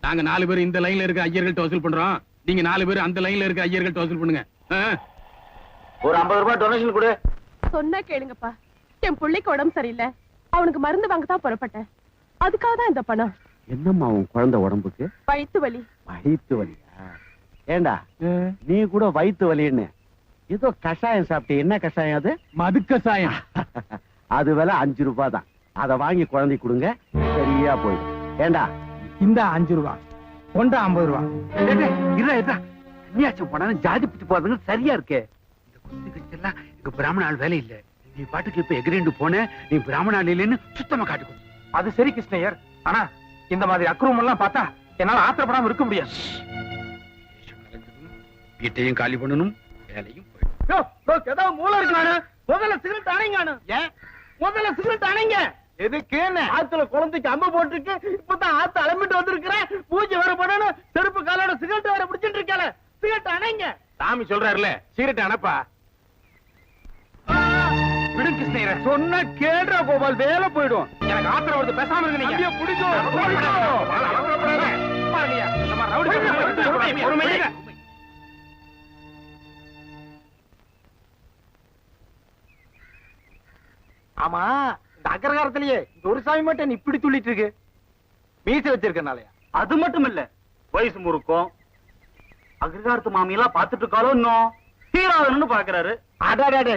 நாங்க 4 பேர் இந்த லைன்ல இருக்க ஐயர்கள்ட்ட வசூல் பண்றோம். நீங்க 4 பேர் அந்த லைன்ல இருக்க ஐயர்கள்ட்ட வசூல் பண்ணுங்க. ஒரு 50 ரூபாய் டொனேஷன் கொடு. சொன்னா கேளுங்கப்பா. என் பிள்ளைக்கு உடம்பு சரியில்லை, அவனுக்கு மருந்து வாங்க தான் புறப்பட்டேன். அதுக்காக தான் இந்த பணம். என்னம்மா உன் குழந்தை உடம்புக்கு? வயித்து வலி. வயித்து வலியா? ஏண்டா நீ கூட வயித்து வலின்னு ஏதோ கஷாயம் சாப்பிட்டு, என்ன கஷாயம் அது? மது கஷாயம். அது விலை 5 ரூபாய் தான். அதை வாங்கி குழந்தை கொடுங்க, சரியா போயிடும். ஏண்டா இந்த 5 ரூபாய் கொண்டா 50 ரூபாய். கன்னியாச்சம் போனாலும் ஜாதி பிடிச்சு போறதுங்க சரியா இருக்கே. இந்த குத்து கச்செல்லாம் இங்க பிராமண ஆள் வேலை இல்ல. நீ பாட்டுக்கு இப்ப எகிரிண்டு போன, நீ பிராமண ஆள் இல்லைன்னு சுத்தமா காட்டுக்கும். அது சரி கிருஷ்ணய்யர், ஆனா இந்த மாதிரி அக்ரூம் எல்லாம் பார்த்தா என்னால ஆத்திரப்படாம இருக்க முடியாது. வீட்டையும் காலி பண்ணணும், வேலையும் ஏதோ மூளை இருக்கானு. முதல்ல சிகரெட் அணைங்கானு. ஏன் முதல்ல சிகரெட் அணைங்க? எதுக்கு? ஆத்துல குழந்தைக்கு அம்பு போட்டுருக்கு, இப்பதான் ஆத்து அலம்பிட்டு வந்திருக்கிறேன். பூஜை வேற பண்ணணும், செருப்பு காலோட சிகரெட் வேற பிடிச்சிட்டு இருக்கல. சிகரெட் அணைங்க. சாமி சொல்றாருல, சிகரெட் அனுப்பா. விடும் கிருஷ்ணய்யர். சொன்ன கேடுற கோபால், வேலை போயிடும். எனக்கு ஆத்திரம் வருது, பேசாம இருங்க. நீங்க ஆமா, இந்த அக்ரகாரத்திலேயே இந்த ஒரு சாமி மட்டும் நீ இப்படி துள்ளிட்டு இருக்கு. மீசை வச்சிருக்கனாலயா? அது மட்டும் இல்ல, வயசு முறுக்கும். அக்ரகாரத்து மாமியெல்லாம் பாத்துட்டு இருக்காளோ இன்னும் தீராதன்னு பாக்குறாரு. அடாடே,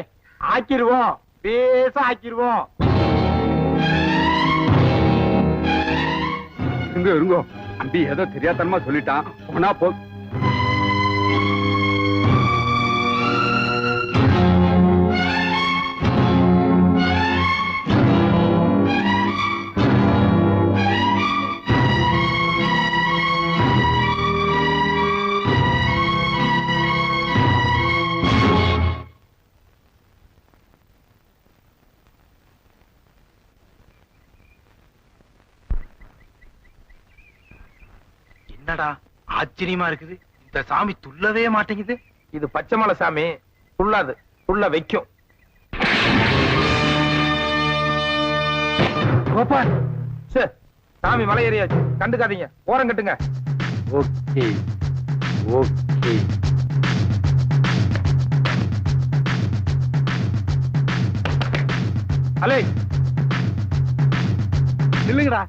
ஆக்கிருவோம், பேச ஆக்கிருவோம். இருங்கோ, அம்பி ஏதோ தெரியாதனமா சொல்லிட்டான். போனா போ. என்னடா ஆச்சரியமா இருக்குது, இந்த சாமி துள்ளவே மாட்டேங்குது. இது பச்சைமலை சாமி, துள்ளாது, துள்ள வைக்கும். கோபால், சரி சாமி மலை ஏறியாச்சு, கண்டுக்காதீங்க, ஓரம் கட்டுங்க. Okay okay. அலே இல்லைங்கடா.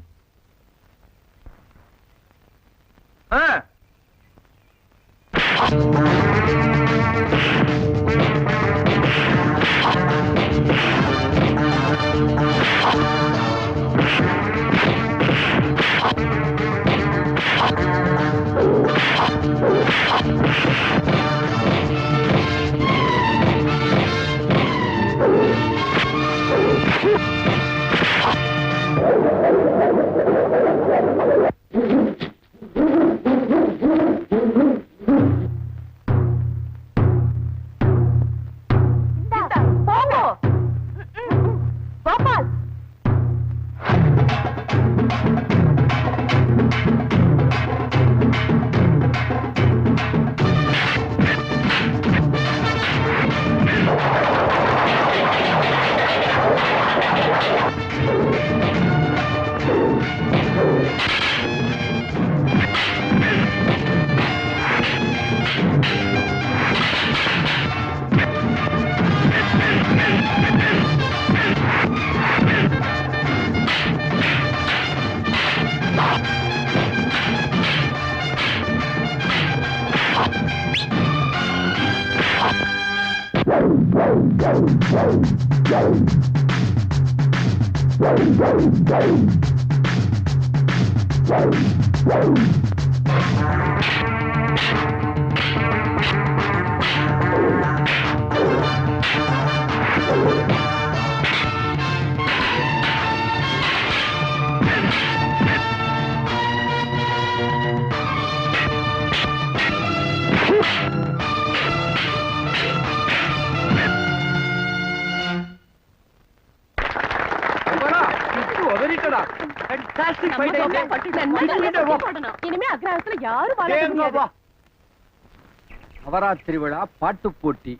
நவராத்திரி விழா பாட்டு போட்டி.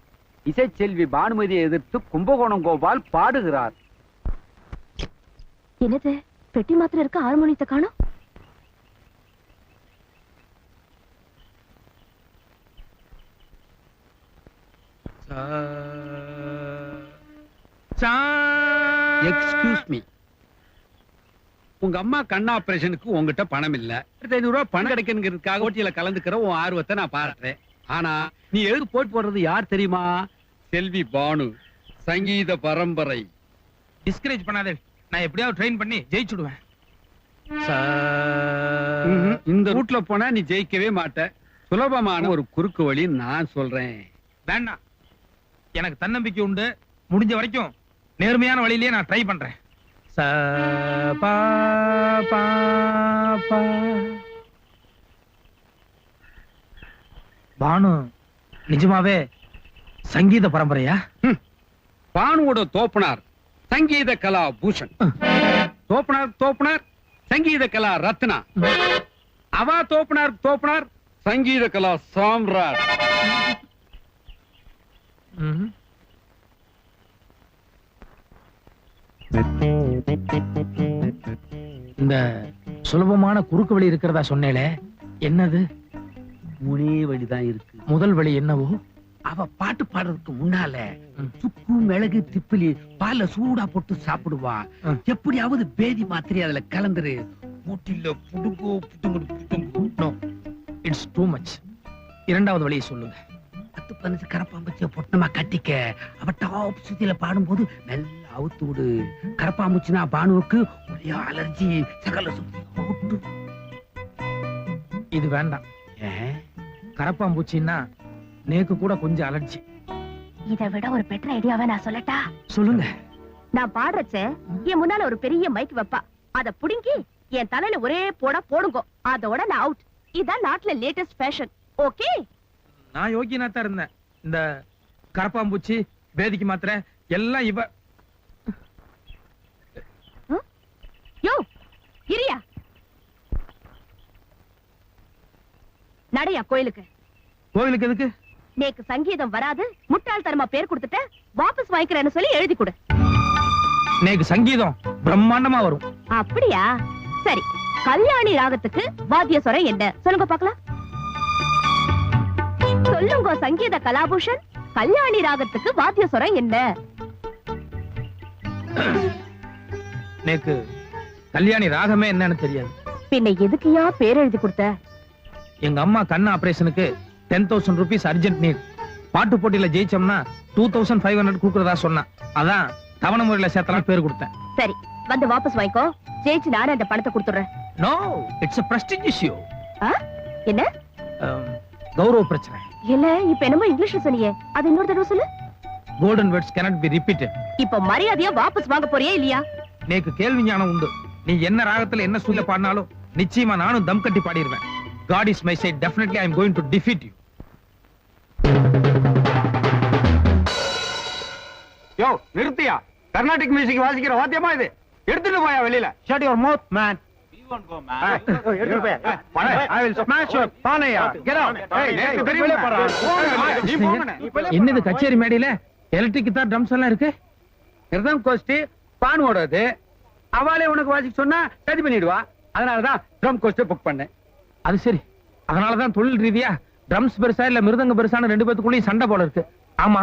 இசைச்செல்வி பானுமதியை எதிர்த்து கும்பகோணம் கோபால் பாடுகிறார். என்னது பெட்டி மாத்திரம் இருக்க ஹார்மோனியத்தை காணோம்? எக்ஸ்கியூஸ் மீ, உங்க அம்மா கண் ஆபரேஷனுக்கு உங்ககிட்ட பணம் இல்ல. 500 ரூபாய் பணம் கிடைக்குங்கிறதுக்காக போட்டியில கலந்துக்கிற உன் ஆர்வத்தை நான் பாராட்டுறேன். ஆனா நீ எதுக்கு போட்டு போடுறது யார் தெரியுமா? செல்வி பானு, சங்கீத பரம்பரை. டிஸ்கரேஜ் பண்ணாதே, நான் எப்படியாவது ட்ரெயின் பண்ணி ஜெயிச்சுடுவேன். இந்த ரூட்ல போனா நீ ஜெயிக்கவே மாட்ட. சுலபமான ஒரு குறுக்கு வழி நான் சொல்றேன். வேண்டாம், எனக்கு தன்னம்பிக்கை உண்டு. முடிஞ்ச வரைக்கும் நேர்மையான வழியிலேயே நான் ட்ரை பண்றேன். ச பா பா பா. பானு நிஜமாவே சங்கீத பரம்பரையா? பானுவோட தோப்பனார் சங்கீத கலா பூஷன், தோப்பனார் சங்கீத கலா ரத்னா, அவா தோப்பனார் சங்கீத கலா சாம்ராட். இந்த சுலபமான குறுக்கு வழி இருக்கிறதா சொன்னேளே, என்னது? மூணே வழிதான் இருக்கு. முதல் வழி என்னவோ? அவ பாட்டு பாடுறதுக்கு முன்னால சுக்கு மிளகு திப்பிலி பால்ல சூடா போட்டு சாப்பிடுவா. எப்படியாவது பேதி மாத்திரை அதுல கலந்துரு. மூட்டில புடுங்கோ புடுங்கு. No, it's too much. இரண்டாவது வழியை சொல்லுங்க. 10-15 கரப்பாம்பூச்சிய பொட்டமா கட்டிக்க. அவ டாப் சுத்தியில பாடும்போது நல்லா அவுத்து விடு. கரப்பாம்பூச்சினா பானுவுக்கு ஒரே அலர்ஜி, சகல சுத்தி. இது வேண்டாம். கரப்பாம்பூச்சின்னா நேக்கு கூட கொஞ்சம் அலர்ஜி. இதை விட ஒரு பெட்டர் ஐடியாவை நான் சொல்லட்டா? சொல்லுங்க. நான் பாடுறச்ச என் முன்னால ஒரு பெரிய மைக் வைப்பா. அத புடுங்கி என் தலையில ஒரே போடுங்க. அதோட நான் அவுட். இதான் நாட்டுல லேட்டஸ்ட் ஃபேஷன். ஓகே? நான் யோகியனா தான் இருந்தேன். இந்த கரப்பாம்பூச்சி, பேதிக்கு மாத்திரை எல்லாம் இவ. யோ இரியா, நடையா கோயிலுக்கு. கோவிலுக்கு எதுக்கு? நேக்கு சங்கீதம் வராது, முட்டாள்தனமா பேர் கொடுத்துட்ட, வாபஸ் வாங்கிக்கிறேன்னு சொல்லி எழுதி கொடு. நேக்கு சங்கீதம் பிரம்மாண்டமா வரும். அப்படியா? சரி, கல்யாணி ராகத்துக்கு வாத்திய சொரம் என்ன சொல்லுங்க பாக்கலாம். சொல்லுங்க சங்கீத கலாபூஷன், கல்யாணி ராகத்துக்கு வாத்திய சொரம் என்ன? நேக்கு கல்யாணி ராகமே என்னன்னு தெரியாது. பின்ன எதுக்குயா பேர் எழுதி கொடுத்த? எங்க அம்மா கண் ஆபரேஷனுக்கு 10,000 rupees அர்ஜென்ட் நீட். பாட்டு போட்டியில ஜெயிச்சோம்னா 2,500 கொடுக்கறதா சொன்னா. அதான் தவணை முறையில சேர்த்தலாம் பேர் கொடுத்தேன். சரி, வந்து வாபஸ் வாங்கிக்கோ. ஜெயிச்சு நானே அந்த பணத்தை கொடுத்துறேன். No, it's a prestigious issue. என்ன கௌரவ பிரச்சனை. இல்ல, இப்ப என்னமோ இங்கிலீஷ்ல சொன்னீங்க, அது இன்னொரு தடவை சொல்லு. Golden words cannot be repeated. இப்ப மரியாதையா வாபஸ் வாங்க போறியா இல்லையா? நேக்கு கேள்வி ஞானம் உண்டு. நீ என்ன ராகத்துல என்ன சூழ்ல பாடினாலும் நிச்சயமா நானும் தம் கட்டி பாடிடுவேன். God is my side. Definitely I am going to defeat you. யோ நிறுத்தியா? கர்நாடிக் மியூசிக் வாசிக்கிற வாத்தியமா இது? எடுத்துட்டு போயா வெளியில. Shut your mouth, man. எடுத்துட்டு போயா. I will smash your பானையா. Get out. ஏய் வெளியில போறா. நீ போங்கனே. என்னது கச்சேரி மேடையில எலக்ட்ரிக் கிட்டார் ட்ரம்ஸ் எல்லாம் இருக்கு? நிர்தம் கோஷ்டி பானுவோடது. அவளே உனக்கு வாசிக்க சொன்னா சரி பண்ணிடுவா. அதனாலதான் ட்ரம் கோஷ்டி புக் பண்ணேன். அது சரி. அதனாலதான் தொழில் ரீதியா ட்ரம்ஸ் பெருசா இல்ல மிருதங்க பெருசான ரெண்டு பேத்துக்குள்ளேயும் சண்டை போல இருக்கு. ஆமா,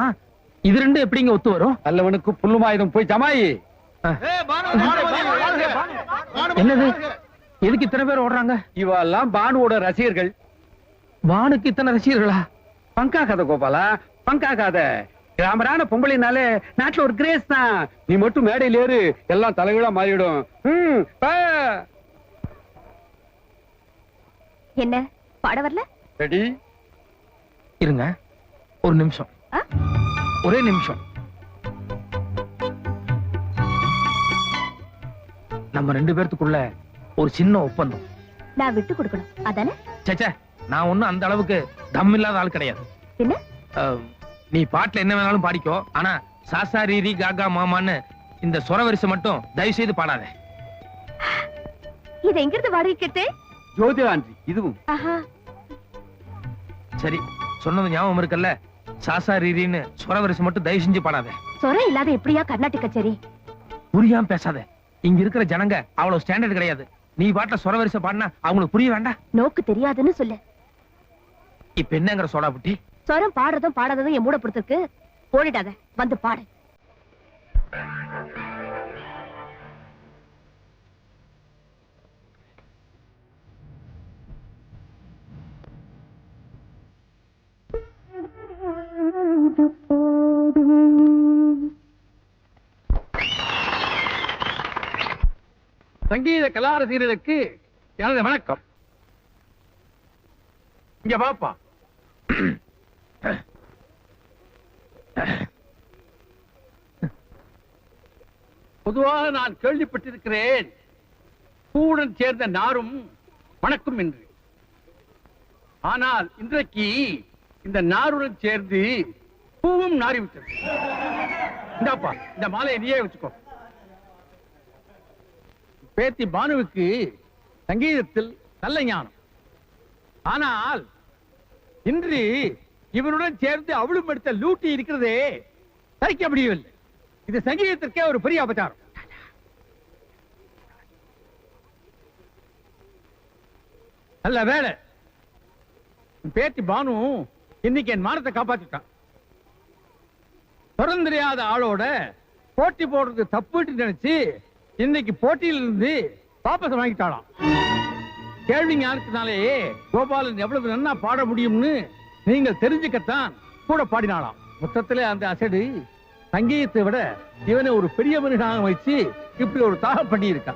இது ரெண்டு எப்படிங்க ஒத்து வரும்? அல்லவனுக்கு புல்லுமாயுதம் போய் ஜமாயி. என்னது? எதுக்கு இத்தனை பேர் ஓடுறாங்க? இவெல்லாம் பானுவோட ரசிகர்கள். பானுக்கு இத்தனை ரசிகர்களா? பங்காகாத கோபாலா, பங்காகாத. கிராமரான பொம்பளைனாலே நாட்டுல ஒரு கிரேஸ் தான். நீ மட்டும் மேடையில் ஏறு, எல்லாம் தலைகீழா மாறிடும். என்ன பாட வரல? ரெடி? இருங்க ஒரு நிமிஷம். ஒரே நிமிஷம். நம்ம ரெண்டு பேர்த்துக்குள்ள ஒரு சின்ன ஒப்பந்தம். நான் விட்டு கொடுக்கணும் அதானே? சேச்சே, நான் ஒண்ணும் அந்த அளவுக்கு தம் இல்லாத ஆள் கிடையாது. என்ன? நீ பாட்டுல என்ன வேணாலும் பாடிக்கோ. ஆனா சாசா ரீரி காகா மாமான்னு இந்த சொரவரிசை மட்டும் தயவு செய்து பாடாத. இது எங்கிருந்து வாடகைக்கு? ஜோதிராண்டி இதுவும். சரி, சொன்னது ஞாபகம் இருக்குல்ல? சாசா ரீரின்னு சொரவரிசை மட்டும் தயவு செஞ்சு பாடாத. சொரம் இல்லாத எப்படியா கர்நாடிக் கச்சேரி? புரியாம பேசாத. இங்க இருக்கிற ஜனங்க அவ்வளவு ஸ்டாண்டர்ட் கிடையாது. நீ பாட்டுல சொரவரிசை பாடினா அவங்களுக்கு புரிய வேண்டாம்? நோக்கு தெரியாதுன்னு சொல்லு. இப்ப என்னங்கிற சோடா புட்டி? சொரம் பாடுறதும் பாடாததும் என் மூட பொறுத்திருக்கு. போடிடாத, வந்து பாடு. சங்கீத கலாரசிகர்களுக்கு எனது வணக்கம். இங்க பாப்பா. பொதுவாக நான் கேள்விப்பட்டிருக்கிறேன், பூவுடன் சேர்ந்த நாரும் மணக்கும் என்று. ஆனால் இன்றைக்கு இந்த நாருடன் சேர்ந்து பூவும் நாறிவிட்டது. இந்தாப்பா, இந்த மாலையை நீயே வச்சுக்கோ. பேத்தி பானுவுக்கு சங்கீதத்தில் நல்ல ஞானம். ஆனால் இன்று இவனுடன் சேர்ந்து அவளும் எடுத்த லூட்டி இருக்கிறதே சரிக்க முடியவில்லை. இது சங்கீதத்திற்கே ஒரு பெரிய அபச்சாரம். நல்ல வேலை, பேத்தி பானு இன்னைக்கு என் மானத்தை காப்பாத்திட்டான். பிறந்தறியாத ஆளோட போட்டி போடுறது தப்புன்னு நினைச்சு இன்னைக்கு போட்டியில இருந்து வாபஸ் வாங்கிட்டாளாம். கேள்வி ஞானத்தினாலே கோபாலன் எவ்வளவு நன்னா பாட முடியும்னு நீங்கள் தெரிஞ்சுக்கத்தான் கூட பாடினாளாம். மொத்தத்திலே அந்த அசடு சங்கீதத்தை விட இவனை ஒரு பெரிய மனிதனாக வச்சு இப்படி ஒரு தாக பண்ணி இருக்கான்.